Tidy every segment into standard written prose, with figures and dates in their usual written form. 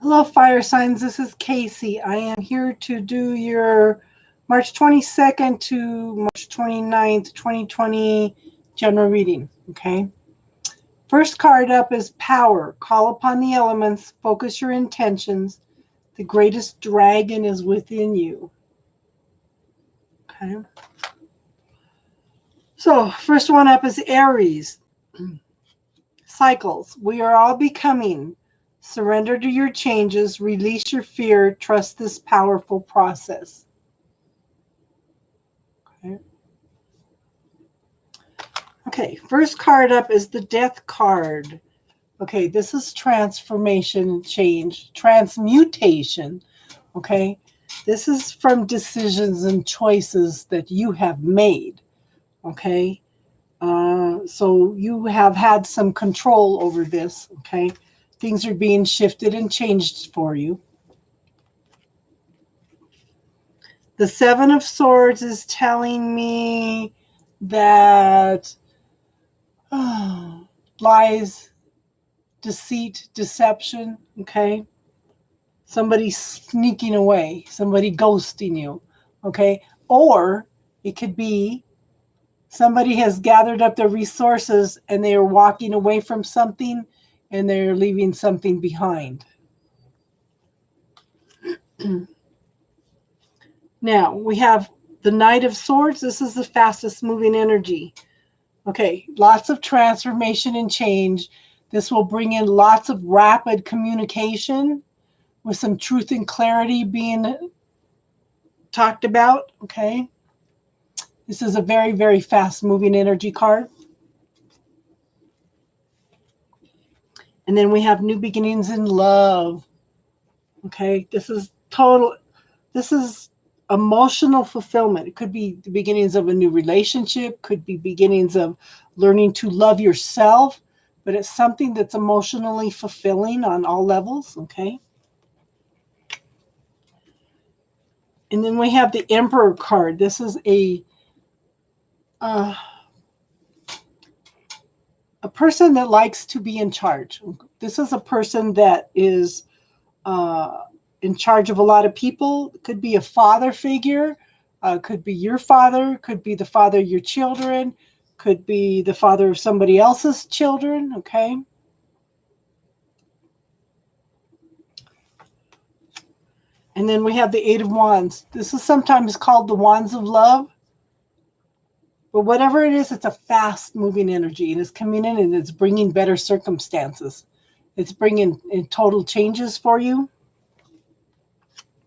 Hello, fire signs. This is Casey. I am here to do your March 22nd to March 29th, 2020 general reading. Okay. First card up is Power. Call upon the elements. Focus your intentions. The greatest dragon is within you. Okay. So, first one up is Aries. Cycles. We are all becoming. Surrender to your changes. Release your fear. Trust this powerful process. Okay, first card up is the Death card. Okay, this is transformation, change, transmutation. Okay, this is from decisions and choices that you have made. Okay, so you have had some control over this. Okay, things are being shifted and changed for you. The Seven of Swords is telling me that lies, deceit, deception, okay? Somebody sneaking away, somebody ghosting you, okay? Or it could be somebody has gathered up their resources and they are walking away from something and they're leaving something behind. Now, we have the Knight of Swords. This is the fastest moving energy. Okay, lots of transformation and change. This will bring in lots of rapid communication with some truth and clarity being talked about, okay? This is a very, very fast-moving energy card. And then we have new beginnings in love, okay? This is emotional fulfillment. It could be the beginnings of a new relationship, could be beginnings of learning to love yourself, but it's something that's emotionally fulfilling on all levels, okay? And then we have the Emperor card. This is a person that likes to be in charge. This is a person that is in charge of a lot of people. It could be a father figure, could be your father, could be the father of your children, could be the father of somebody else's children, okay? And then we have the Eight of Wands. This is sometimes called the Wands of Love. But whatever it is, it's a fast-moving energy, and it's coming in and it's bringing better circumstances. It's bringing in total changes for you,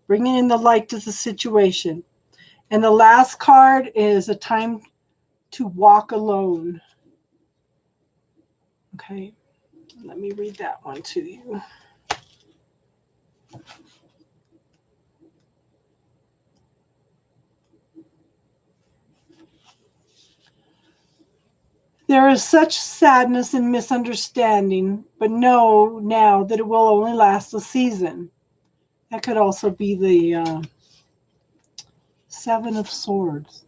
bringing in the light to the situation. And the last card is a time to walk alone. Okay, let me read that one to you. There is such sadness and misunderstanding, but know now that it will only last a season. That could also be the Seven of Swords.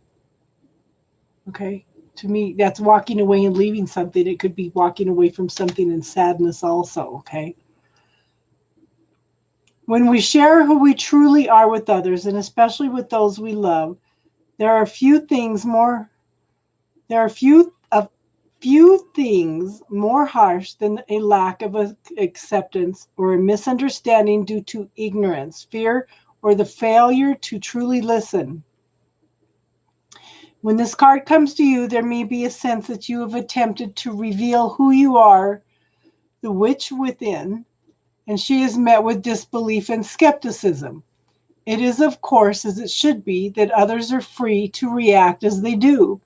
Okay, to me, that's walking away and leaving something. It could be walking away from something in sadness also, okay? When we share who we truly are with others, and especially with those we love, there are few things more harsh than a lack of acceptance or a misunderstanding due to ignorance, fear, or the failure to truly listen. When this card comes to you, there may be a sense that you have attempted to reveal who you are, the witch within, and she is met with disbelief and skepticism. It is, of course, as it should be, that others are free to react as they do.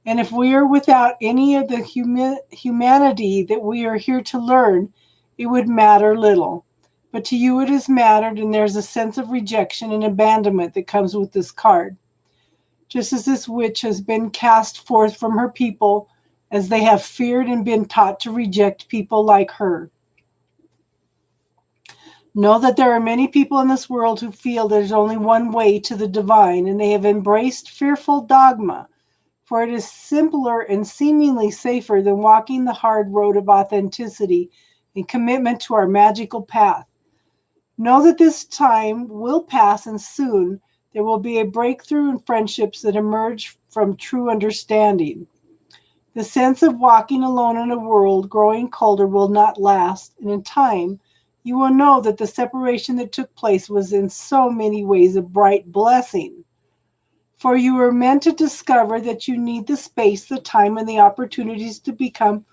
And if we are without any of the humanity that we are here to learn, it would matter little. But to you it has mattered, and there's a sense of rejection and abandonment that comes with this card. Just as this witch has been cast forth from her people, as they have feared and been taught to reject people like her. Know that there are many people in this world who feel there's only one way to the divine, and they have embraced fearful dogma, for it is simpler and seemingly safer than walking the hard road of authenticity and commitment to our magical path. Know that this time will pass, and soon there will be a breakthrough in friendships that emerge from true understanding. The sense of walking alone in a world growing colder will not last, and in time, you will know that the separation that took place was in so many ways a bright blessing. For you were meant to discover that you need the space, the time, and the opportunities to become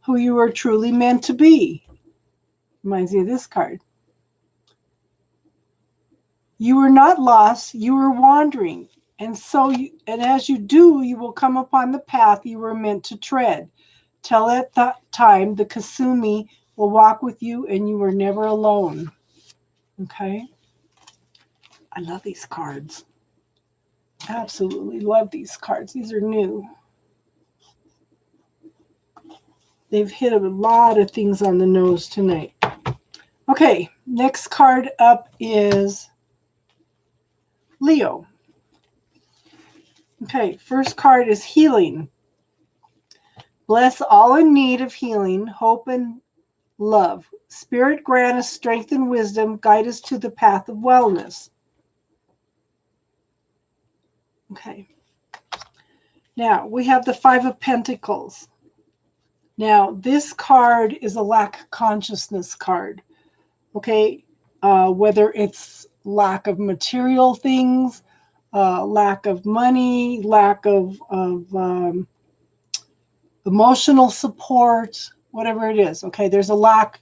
who you are truly meant to be. Reminds me of this card. You were not lost, you were wandering. And as you do, you will come upon the path you were meant to tread. Till at that time, the Kasumi will walk with you, and you are never alone. Okay? I love these cards. Absolutely love these cards. These are new. They've hit a lot of things on the nose tonight. Okay, next card up is Leo. Okay, first card is healing. Bless all in need of healing, hope, and love. Spirit, grant us strength and wisdom. Guide us to the path of wellness. Okay. Now, we have the Five of Pentacles. Now, this card is a lack consciousness card. Okay. Whether it's lack of material things, lack of money, lack of emotional support, whatever it is. Okay. There's a lack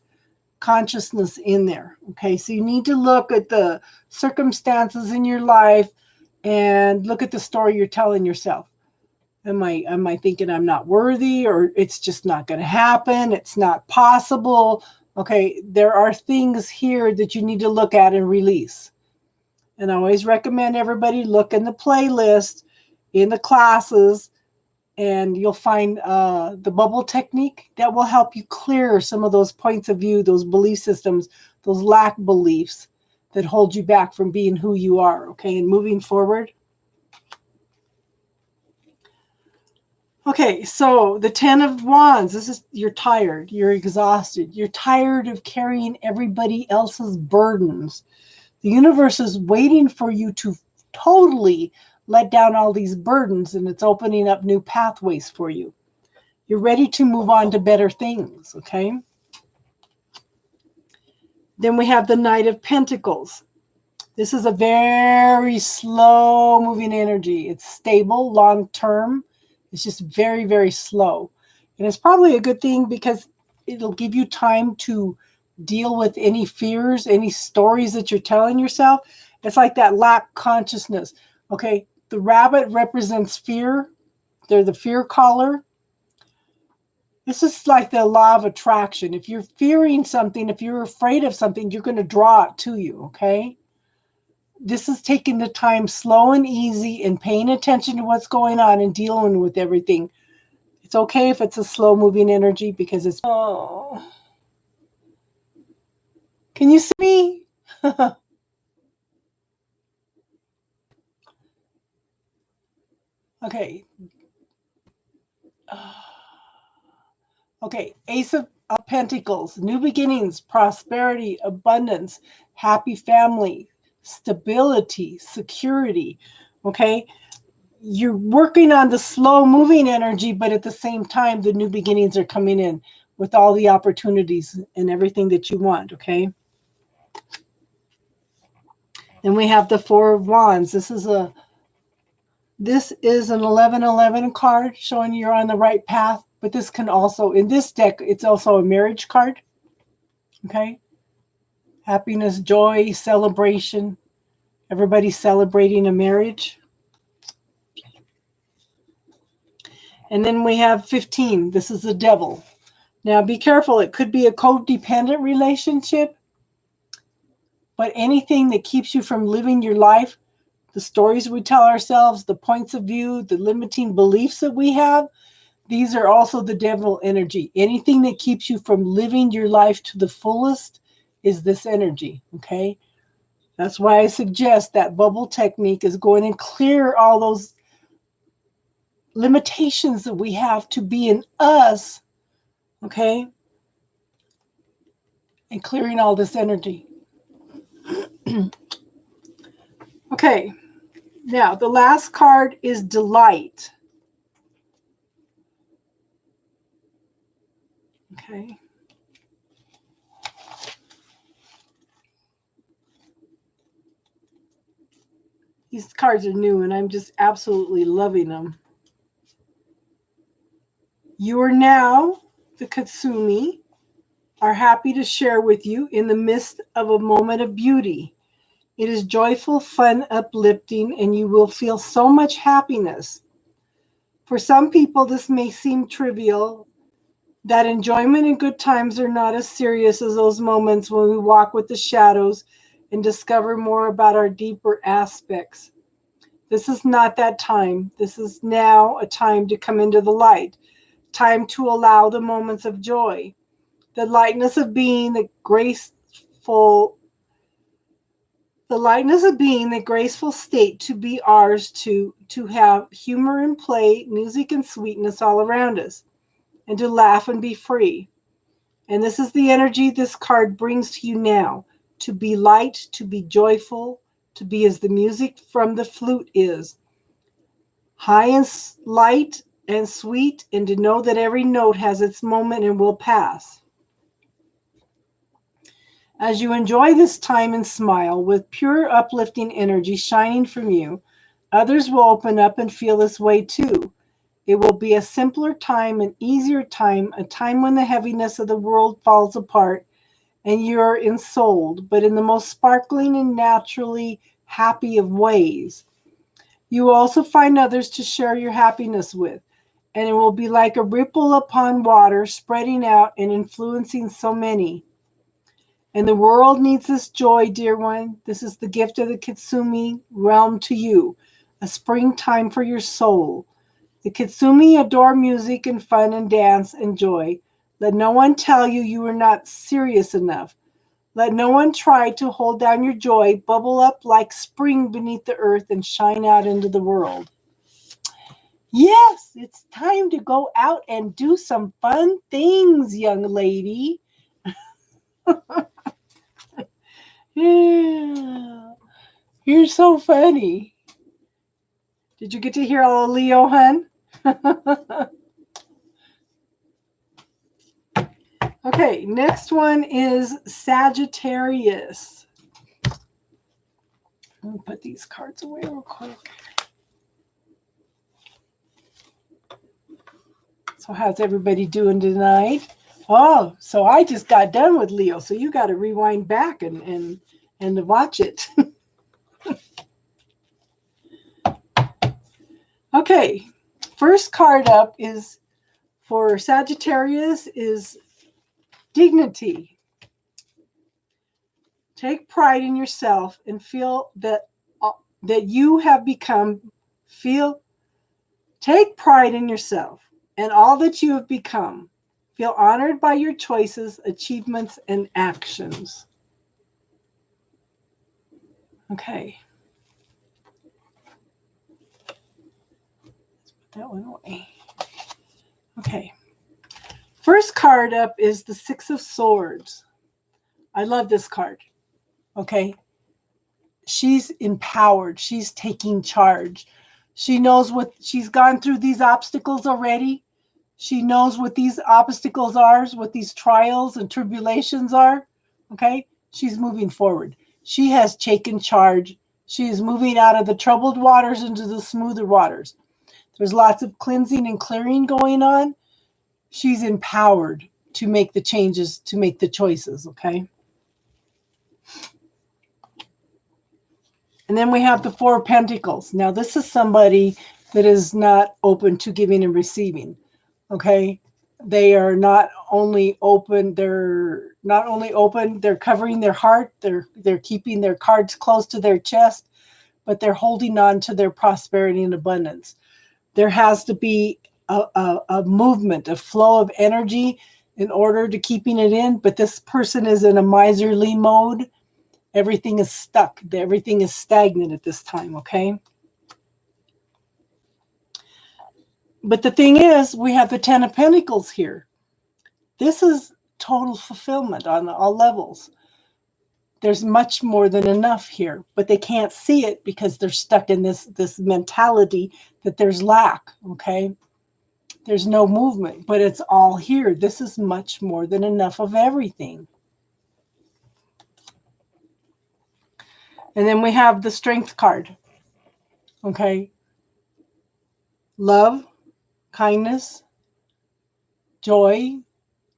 consciousness in there. Okay. So you need to look at the circumstances in your life and look at the story you're telling yourself. Am I thinking I'm not worthy, or it's just not going to happen? It's not possible. Okay, there are things here that you need to look at and release. And I always recommend everybody look in the playlist, in the classes, and you'll find the bubble technique that will help you clear some of those points of view, those belief systems, those lack beliefs that hold you back from being who you are. Okay, and moving forward. Okay, so the 10 of Wands, this is, you're tired, you're exhausted, you're tired of carrying everybody else's burdens. The universe is waiting for you to totally let down all these burdens, and it's opening up new pathways for you. You're ready to move on to better things, okay? Then we have the Knight of Pentacles. This is a very slow moving energy. It's stable, long term. It's just very, very slow. And it's probably a good thing because it'll give you time to deal with any fears, any stories that you're telling yourself. It's like that lack consciousness. Okay, the rabbit represents fear. They're the fear caller. This is like the law of attraction. If you're fearing something, if you're afraid of something, you're going to draw it to you, okay? This is taking the time slow and easy and paying attention to what's going on and dealing with everything. It's okay if it's a slow moving energy because it's... Oh. Can you see me? Okay. Okay. Ace of Pentacles. New beginnings, prosperity, abundance, happy family, stability, security. Okay. You're working on the slow moving energy, but at the same time, the new beginnings are coming in with all the opportunities and everything that you want, okay? Then we have the Four of Wands. This is an 1111 card showing you're on the right path, but this can also, in this deck, it's also a marriage card, okay? Happiness, joy, celebration. Everybody's celebrating a marriage. And then we have 15. This is the Devil. Now, be careful. It could be a codependent relationship, but anything that keeps you from living your life, the stories we tell ourselves, the points of view, the limiting beliefs that we have, these are also the devil energy. Anything that keeps you from living your life to the fullest is this energy, okay? That's why I suggest that bubble technique is going and clear all those limitations that we have to be in us, okay? And clearing all this energy. Okay, now the last card is delight. Okay. These cards are new and I'm just absolutely loving them. You are now, the Katsumi, are happy to share with you in the midst of a moment of beauty. It is joyful, fun, uplifting, and you will feel so much happiness. For some people, this may seem trivial, that enjoyment and good times are not as serious as those moments when we walk with the shadows and discover more about our deeper aspects. This is not that time. This is now a time to come into the light, time to allow the moments of joy, the lightness of being, the graceful state to be ours, to have humor and play, music and sweetness all around us, and to laugh and be free. And this is the energy this card brings to you now, to be light, to be joyful, to be as the music from the flute is, high and light and sweet, and to know that every note has its moment and will pass. As you enjoy this time and smile with pure uplifting energy shining from you, others will open up and feel this way too. It will be a simpler time, an easier time, a time when the heaviness of the world falls apart and you're ensouled, but in the most sparkling and naturally happy of ways. You will also find others to share your happiness with, and it will be like a ripple upon water, spreading out and influencing so many. And the world needs this joy, dear one. This is the gift of the Kitsumi realm to you, a springtime for your soul. The Kitsumi adore music and fun and dance and joy. Let no one tell you you are not serious enough. Let no one try to hold down your joy. Bubble up like spring beneath the earth and shine out into the world. Yes, it's time to go out and do some fun things, young lady. Yeah, you're so funny. Did you get to hear all Leo, hun? Okay, next one is Sagittarius. Let me put these cards away real quick. So how's everybody doing tonight? Oh, so I just got done with Leo, so you got to rewind back and watch it. Okay, first card up is for Sagittarius is dignity. Take pride in yourself and feel that you have become. Take pride in yourself and all that you have become. Feel honored by your choices, achievements, and actions. Okay. Let's put that one away. Okay. First card up is the Six of Swords. I love this card. Okay. She's empowered. She's taking charge. She knows what she's gone through these obstacles already. She knows what these obstacles are, what these trials and tribulations are. Okay. She's moving forward. She has taken charge. She is moving out of the troubled waters into the smoother waters. There's lots of cleansing and clearing going on. She's empowered to make the changes, to make the choices, okay? And then we have the Four of Pentacles. Now, this is somebody that is not open to giving and receiving, okay? They are not only open, they're covering their heart, they're keeping their cards close to their chest, but they're holding on to their prosperity and abundance. There has to be a movement, a flow of energy in order to keeping it in, but this person is in a miserly mode. Everything is stuck. Everything is stagnant at this time, okay? But the thing is, we have the Ten of Pentacles here. This is total fulfillment on all levels. there's much more than enough here, but they can't see it because they're stuck in this mentality that there's lack, okay? There's no movement, but it's all here. This is much more than enough of everything. And then we have the Strength card, okay? Love, kindness, joy,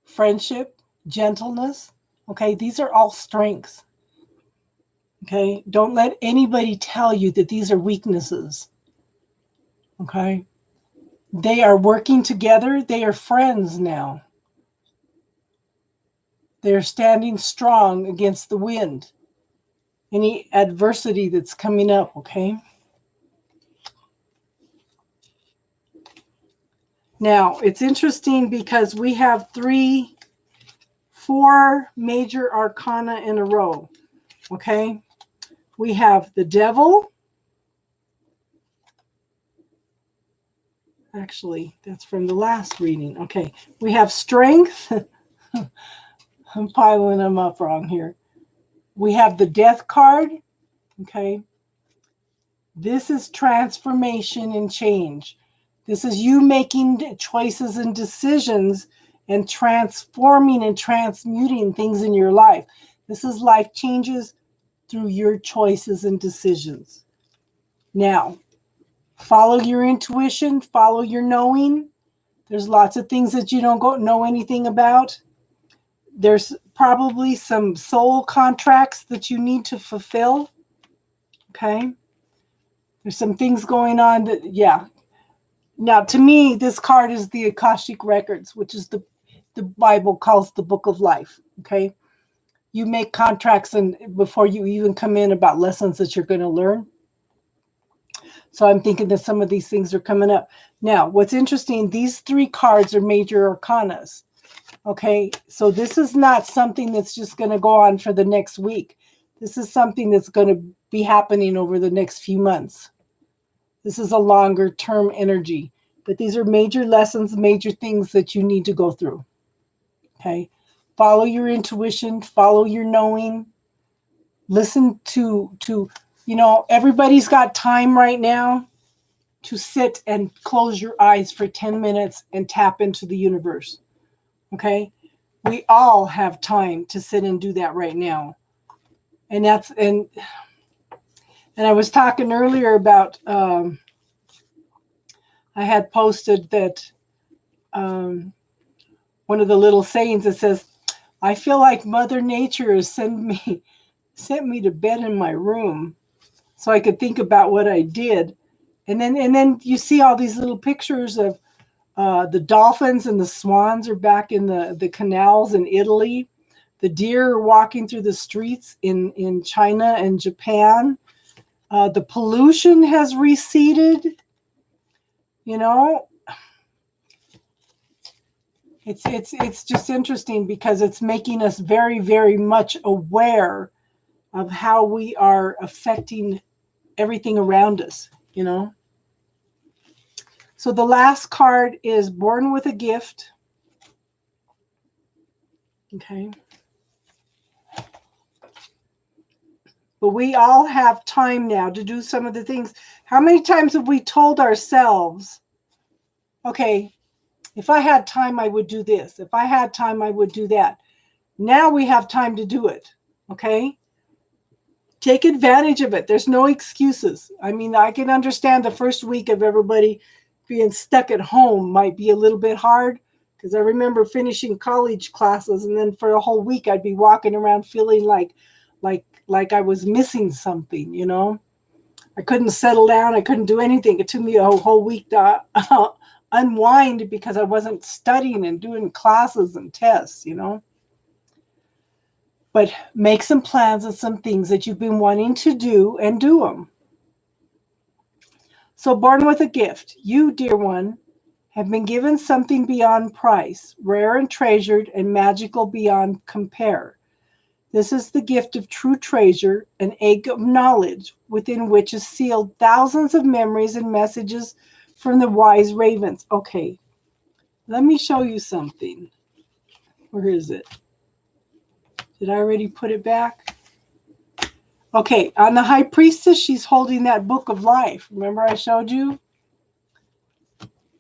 friendship, gentleness, okay? These are all strengths, okay? Don't let anybody tell you that these are weaknesses, okay? They are working together. They are friends now. They're standing strong against the wind, any adversity that's coming up, okay? Now, it's interesting because we have 4 major arcana in a row, okay? We have the Devil. Actually, that's from the last reading. Okay, we have Strength. I'm piling them up wrong here. We have the Death card, okay? This is transformation and change. This is you making choices and decisions and transforming and transmuting things in your life. This is life changes through your choices and decisions. Now, follow your intuition, follow your knowing. There's lots of things that you don't know anything about. There's probably some soul contracts that you need to fulfill. Okay? There's some things going on that, yeah. Now, to me, this card is the Akashic Records, which is the Bible calls the book of life. Okay? You make contracts and before you even come in about lessons that you're going to learn. So I'm thinking that some of these things are coming up. Now, what's interesting, these 3 cards are major arcanas. Okay, so this is not something that's just going to go on for the next week. This is something that's going to be happening over the next few months. This is a longer term energy. But these are major lessons, major things that you need to go through. Okay, follow your intuition, follow your knowing. Listen to everybody's got time right now to sit and close your eyes for 10 minutes and tap into the universe. Okay? We all have time to sit and do that right now. And I was talking earlier about I had posted that one of the little sayings that says, I feel like Mother Nature has sent me to bed in my room so I could think about what I did. And then you see all these little pictures of the dolphins and the swans are back in the canals in Italy. The deer are walking through the streets in China and Japan. The pollution has receded. It's just interesting because it's making us very, very much aware of how we are affecting everything around us, So the last card is Born with a Gift. Okay. But we all have time now to do some of the things. How many times have we told ourselves, okay, if I had time, I would do this. If I had time, I would do that. Now we have time to do it. Okay. Take advantage of it. There's no excuses. I mean, I can understand the first week of everybody being stuck at home might be a little bit hard because I remember finishing college classes and then for a whole week I'd be walking around feeling like I was missing something, I couldn't settle down. I couldn't do anything. It took me a whole week to unwind because I wasn't studying and doing classes and tests, But make some plans and some things that you've been wanting to do and do them. So Born with a Gift, you, dear one, have been given something beyond price, rare and treasured and magical beyond compare. This is the gift of true treasure, an egg of knowledge within which is sealed thousands of memories and messages from the wise ravens. Okay, let me show you something. Where is it? Did I already put it back? Okay, on the High Priestess, she's holding that book of life. Remember I showed you?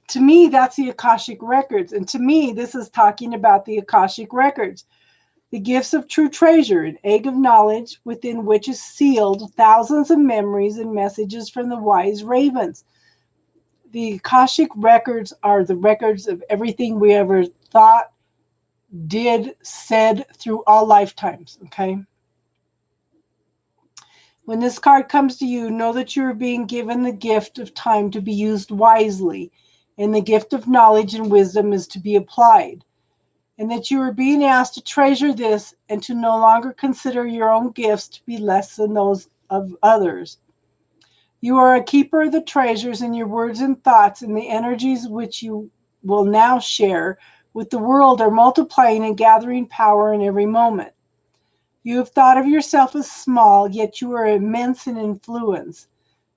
To me, that's the Akashic Records. And to me, this is talking about the Akashic Records. The gifts of true treasure, an egg of knowledge within which is sealed thousands of memories and messages from the wise ravens. The Akashic Records are the records of everything we ever thought, did, said through all lifetimes, okay? When this card comes to you, know that you are being given the gift of time to be used wisely, and the gift of knowledge and wisdom is to be applied, and that you are being asked to treasure this and to no longer consider your own gifts to be less than those of others. You are a keeper of the treasures in your words and thoughts, and the energies which you will now share with the world are multiplying and gathering power in every moment. You have thought of yourself as small, yet you are immense in influence.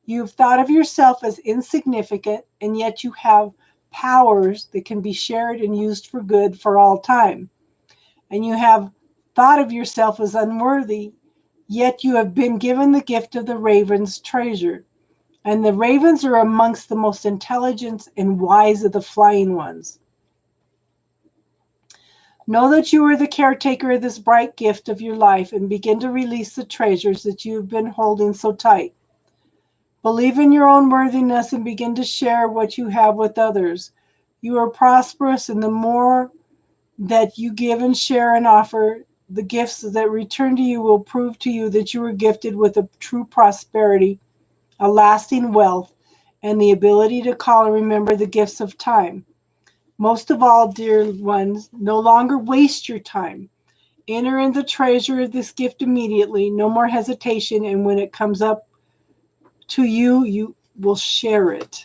You have thought of yourself as insignificant, and yet you have powers that can be shared and used for good for all time. And you have thought of yourself as unworthy, yet you have been given the gift of the raven's treasure. And the ravens are amongst the most intelligent and wise of the flying ones. Know that you are the caretaker of this bright gift of your life and begin to release the treasures that you have been holding so tight. Believe in your own worthiness and begin to share what you have with others. You are prosperous, and the more that you give and share and offer, the gifts that return to you will prove to you that you are gifted with a true prosperity, a lasting wealth, and the ability to call and remember the gifts of time. Most of all, dear ones, no longer waste your time. Enter in the treasure of this gift immediately, no more hesitation, and when it comes up to you, you will share it.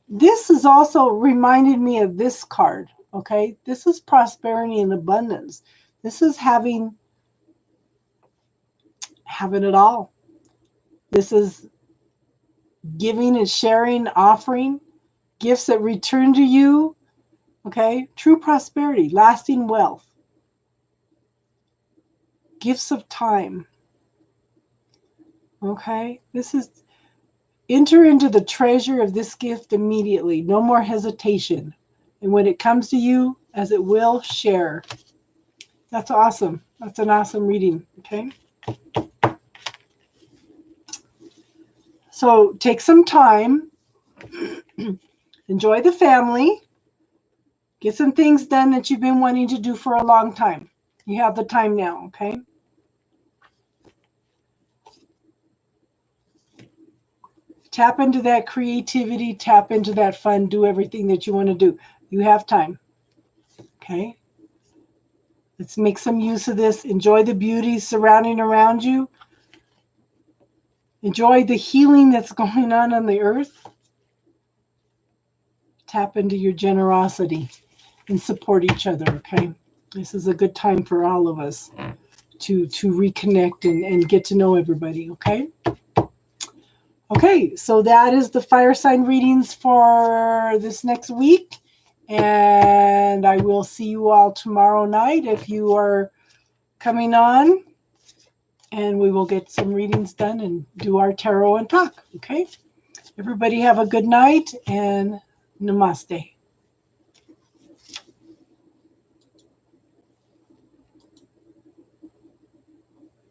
This is also reminded me of this card, okay? This is prosperity and abundance. This is having it all. This is giving and sharing, offering, gifts that return to you, okay? True prosperity, lasting wealth, gifts of time, okay? This is enter into the treasure of this gift immediately. No more hesitation. And when it comes to you, as it will, share. That's awesome. That's an awesome reading, okay? So take some time. Enjoy the family. Get some things done that you've been wanting to do for a long time. You have the time now, okay? Tap into that creativity. Tap into that fun. Do everything that you want to do. You have time, okay? Let's make some use of this. Enjoy the beauty surrounding around you. Enjoy the healing that's going on the earth. Tap into your generosity and support each other, okay? This is a good time for all of us to reconnect and get to know everybody, okay? Okay, so that is the fire sign readings for this next week. And I will see you all tomorrow night if you are coming on. And we will get some readings done and do our tarot and talk, okay? Everybody have a good night and namaste.